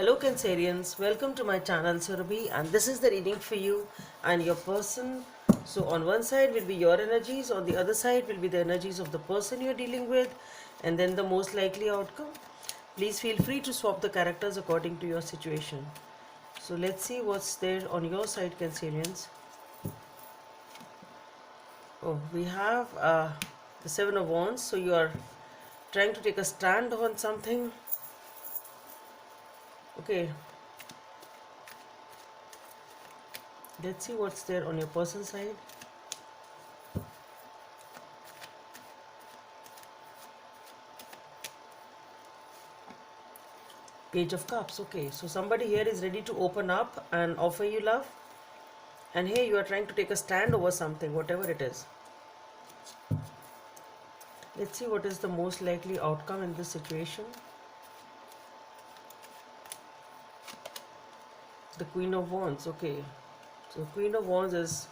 Hello Cancerians, welcome to my channel Surabhi, and this is the reading for you and your person. So on one side will be your energies, on the other side will be the energies of the person you're dealing with, and then the most likely outcome. Please feel free to swap the characters according to your situation. So let's see what's there on your side, Cancerians. Oh, we have the Seven of Wands. So you are trying to take a stand on something. Okay, let's see what's there on your person side. Page of Cups. Okay, so somebody here is ready to open up and offer you love, and here you are trying to take a stand over something, whatever it is. Let's see what is the most likely outcome in this situation. The Queen of Wands. Okay, so Queen of Wands is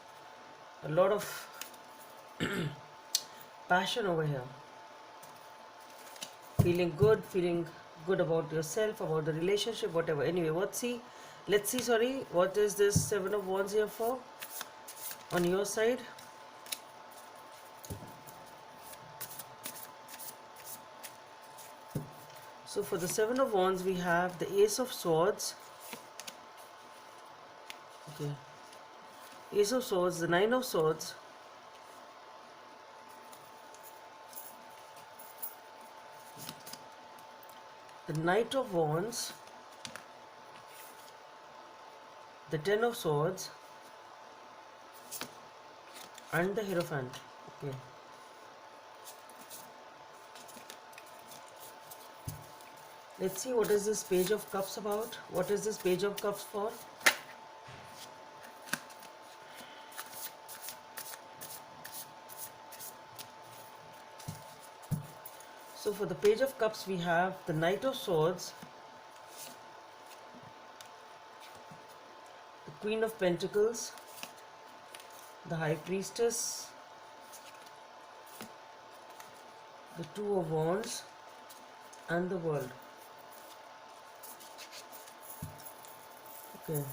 a lot of passion over here. Feeling good about yourself, about the relationship, whatever. Anyway, let's see, sorry, what is this Seven of Wands here for on your side? So for the Seven of Wands, we have the Ace of Swords. Okay. Ace of Swords, the Nine of Swords, the Knight of Wands, the Ten of Swords, and the Hierophant. Okay. Let's see what is this Page of Cups about. What is this Page of Cups for? So for the Page of Cups, we have the Knight of Swords, the Queen of Pentacles, the High Priestess, the Two of Wands, and the World. Okay.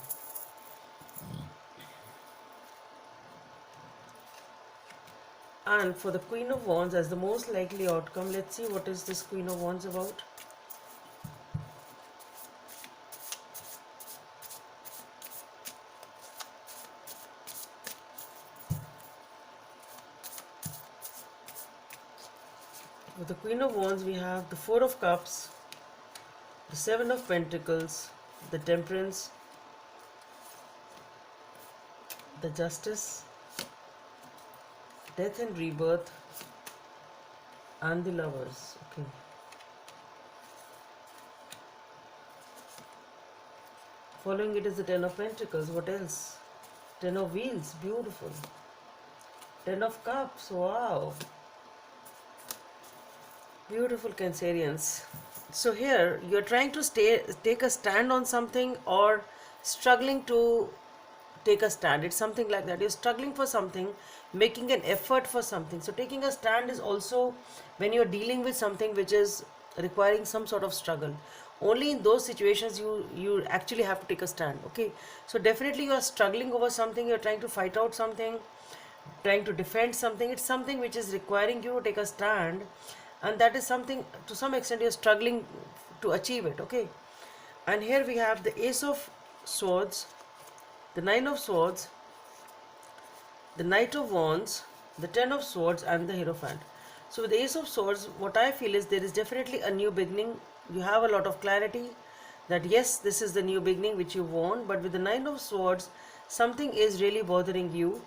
And for the Queen of Wands as the most likely outcome, let's see what is this Queen of Wands about. For the Queen of Wands, we have the Four of Cups, the Seven of Pentacles, the Temperance, the Justice, Death and Rebirth, and the Lovers. Okay. Following it is the Ten of Pentacles. What else? Ten of Wheels. Beautiful. Ten of Cups. Wow. Beautiful Cancerians. So here you're trying to take a stand on something, or struggling to take a stand. It's something like that. You're struggling for something, making an effort for something. So taking a stand is also when you're dealing with something which is requiring some sort of struggle. Only in those situations you actually have to take a stand. Okay, so definitely you are struggling over something. You're trying to fight out something, trying to defend something. It's something which is requiring you to take a stand, and that is something to some extent you're struggling to achieve it. Okay, and here we have the Ace of Swords, the Nine of Swords, the Knight of Wands, the Ten of Swords, and the Hierophant. So with the Ace of Swords, what I feel is there is definitely a new beginning. You have a lot of clarity that yes, this is the new beginning which you want. But with the Nine of Swords, something is really bothering you.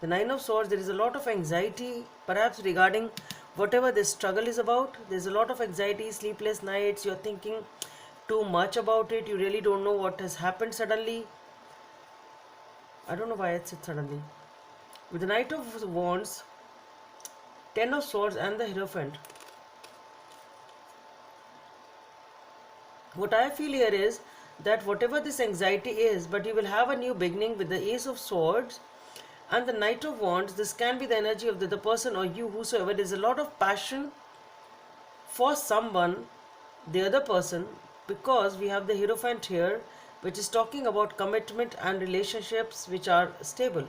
The Nine of Swords, there is a lot of anxiety, perhaps regarding whatever this struggle is about. There's a lot of anxiety, sleepless nights, you're thinking too much about it. You really don't know what has happened suddenly. I don't know why it said suddenly. With the Knight of Wands, Ten of Swords, and the Hierophant, what I feel here is that whatever this anxiety is, but you will have a new beginning with the Ace of Swords and the Knight of Wands. This can be the energy of the person or you, whosoever. There's a lot of passion for someone, the other person, because we have the Hierophant here, which is talking about commitment and relationships which are stable.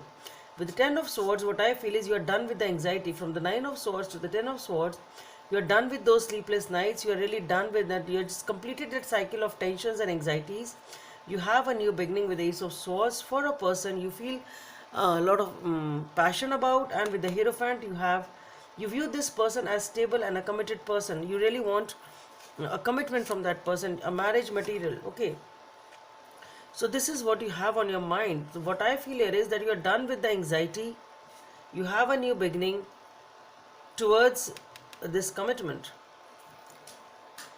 With the Ten of Swords, what I feel is you are done with the anxiety. From the Nine of Swords to the Ten of Swords, you are done with those sleepless nights. You are really done with that. You have just completed that cycle of tensions and anxieties. You have a new beginning with the Ace of Swords. For a person you feel a lot of passion about, and with the Hierophant you view this person as stable and a committed person. You really want a commitment from that person, a marriage material. Okay, so this is what you have on your mind. So what I feel here is that you are done with the anxiety. You have a new beginning towards this commitment.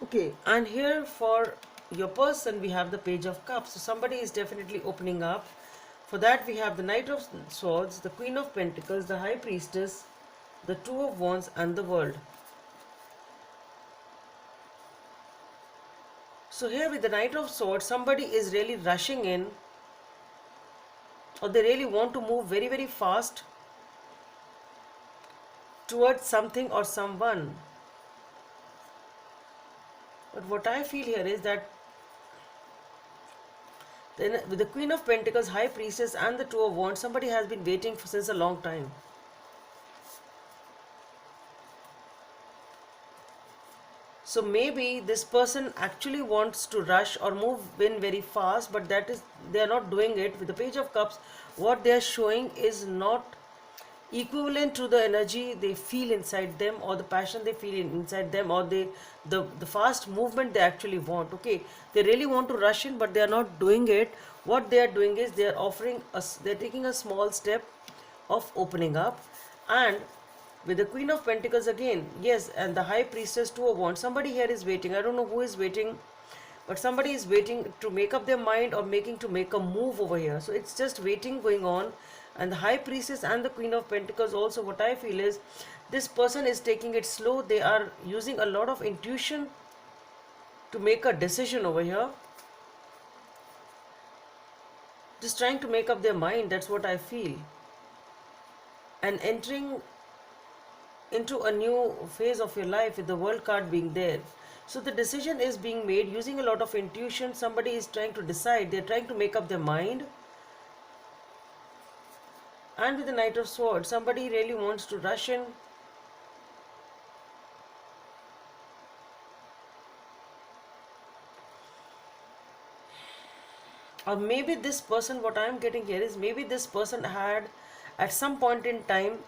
Okay, and here for your person we have the Page of Cups. So somebody is definitely opening up. For that we have the Knight of Swords, the Queen of Pentacles, the High Priestess, the Two of Wands, and the World. So here with the Knight of Swords, somebody is really rushing in, or they really want to move very, very fast towards something or someone. But what I feel here is that then with the Queen of Pentacles, High Priestess, and the Two of Wands, somebody has been waiting since a long time. So maybe this person actually wants to rush or move in very fast, but that is, they are not doing it. With the Page of Cups, what they are showing is not equivalent to the energy they feel inside them, or the passion they feel inside them, or the fast movement they actually want. Okay, they really want to rush in, but they are not doing it. What they are doing is they are offering us, they are taking a small step of opening up. And with the Queen of Pentacles again, yes, and the High Priestess, Two of Wands, somebody here is waiting. I don't know who is waiting, but somebody is waiting to make up their mind, or to make a move over here. So it's just waiting going on. And the High Priestess and the Queen of Pentacles also, what I feel is this person is taking it slow. They are using a lot of intuition to make a decision over here, just trying to make up their mind. That's what I feel, and entering into a new phase of your life with the World card being there. So the decision is being made using a lot of intuition. Somebody is trying to decide, they're trying to make up their mind. And with the Knight of Swords, somebody really wants to rush in. Or maybe this person, what I am getting here is maybe this person had at some point in time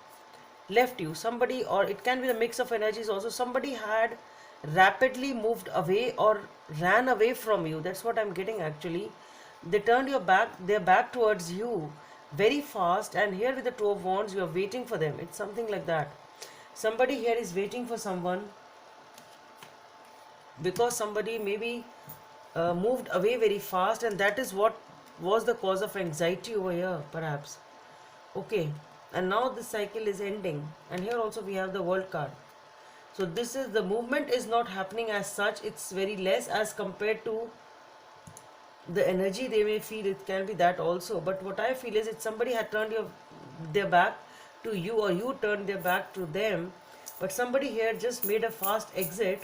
left you. Somebody, or it can be the mix of energies also, somebody had rapidly moved away or ran away from you. That's what I'm getting actually. They turned their back towards you very fast, and here with the Two of Wands you are waiting for them. It's something like that. Somebody here is waiting for someone, because somebody maybe moved away very fast, and that is what was the cause of anxiety over here perhaps. Okay, and now this cycle is ending, and here also we have the World card. So this is, the movement is not happening as such. It's very less as compared to the energy they may feel. It can be that also, but what I feel is, it's somebody had turned their back to you, or you turned their back to them, but somebody here just made a fast exit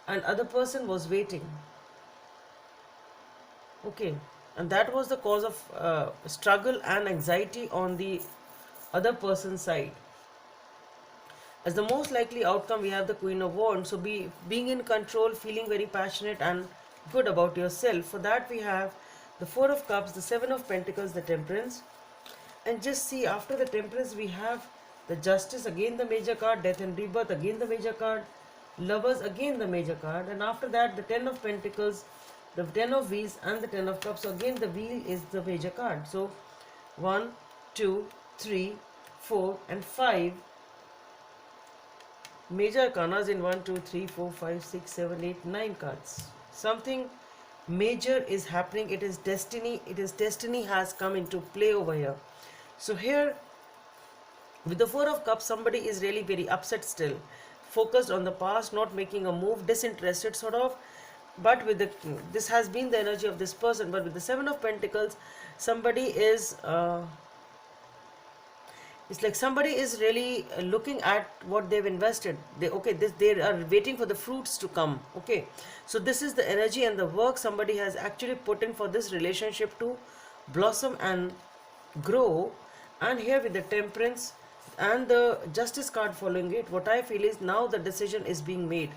and other person was waiting. Okay, and that was the cause of struggle and anxiety on the other person's side. As the most likely outcome, we have the Queen of Wands. So being in control, feeling very passionate and good about yourself. For that we have the Four of Cups, the Seven of Pentacles, the Temperance. And just see, after the Temperance we have the Justice, again the major card, Death and Rebirth, again the major card, Lovers, again the major card, and after that the Ten of Pentacles, the Ten of Wheels, and the Ten of Cups. So again the Wheel is the major card. So 1, 2, 3, 4 and 5 major arcanas in 1, 2, 3, 4, 5, 6, 7, 8, 9 cards. Something major is happening. It is destiny. It is destiny has come into play over here. So here with the Four of Cups, somebody is really very upset still, focused on the past, not making a move, disinterested sort of. But with this has been the energy of this person. But with the Seven of Pentacles, somebody is It's like somebody is really looking at what they've invested. They are waiting for the fruits to come. Okay, so this is the energy and the work somebody has actually put in for this relationship to blossom and grow. And here with the temperance and the justice card following it, what I feel is now the decision is being made.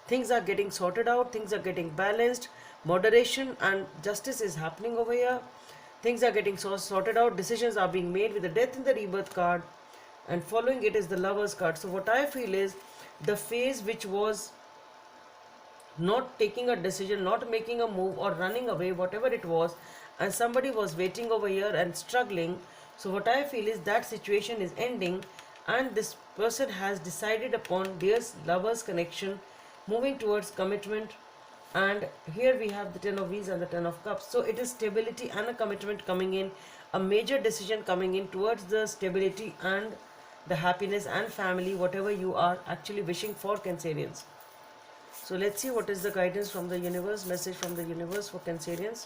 Things are getting sorted out, things are getting balanced, moderation and justice is happening over here. Things are getting sorted out, decisions are being made with the death in the rebirth card, and following it is the lovers card. So what I feel is the phase which was not taking a decision, not making a move, or running away, whatever it was, and somebody was waiting over here and struggling. So, what I feel is that situation is ending, and this person has decided upon their lover's connection, moving towards commitment. And here we have the Ten of Wands and the Ten of Cups. So, it is stability and a commitment coming in, a major decision coming in towards the stability and the happiness and family, whatever you are actually wishing for, Cancerians. So let's see what is the guidance from the universe, message from the universe for Cancerians.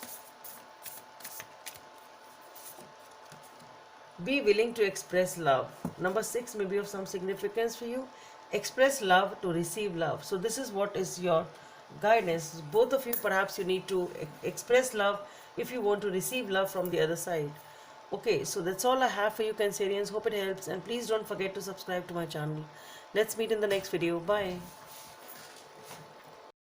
Be willing to express love. Number 6 may be of some significance for you. Express love to receive love. So this is what is your guidance. Both of you, perhaps you need to express love if you want to receive love from the other side. Okay, so that's all I have for you, Cancerians. Hope it helps, and please don't forget to subscribe to my channel. Let's meet in the next video. Bye.